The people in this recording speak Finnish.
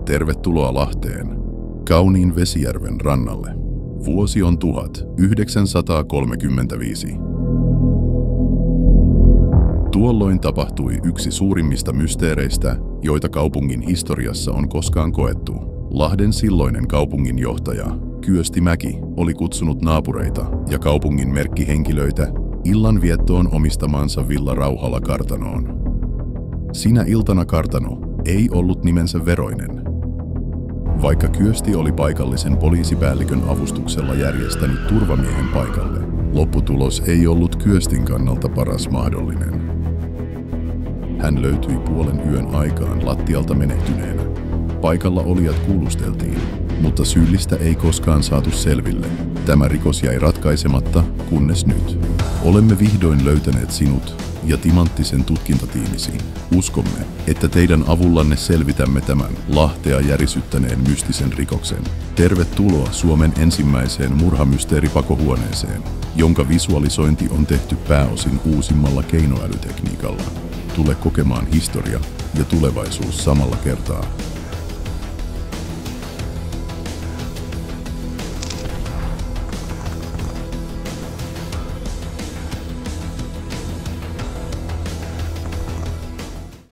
Tervetuloa Lahteen, kauniin Vesijärven rannalle. Vuosi on 1935. Tuolloin tapahtui yksi suurimmista mysteereistä, joita kaupungin historiassa on koskaan koettu. Lahden silloinen kaupunginjohtaja, Kyösti Mäki, oli kutsunut naapureita ja kaupungin merkkihenkilöitä illanviettoon omistamaansa Villa Rauhala kartanoon. Sinä iltana kartano ei ollut nimensä veroinen. Vaikka Kyösti oli paikallisen poliisipäällikön avustuksella järjestänyt turvamiehen paikalle, lopputulos ei ollut Kyöstin kannalta paras mahdollinen. Hän löytyi puolen yön aikaan lattialta menehtyneenä. Paikalla olijat kuulusteltiin, mutta syyllistä ei koskaan saatu selville. Tämä rikos jäi ratkaisematta, kunnes nyt. Olemme vihdoin löytäneet sinut ja timanttisen tutkintatiimisi. Uskomme, että teidän avullanne selvitämme tämän Lahtea järisyttäneen mystisen rikoksen. Tervetuloa Suomen ensimmäiseen murhamysteeripakohuoneeseen, jonka visualisointi on tehty pääosin uusimmalla keinoälytekniikalla. Tule kokemaan historia ja tulevaisuus samalla kertaa.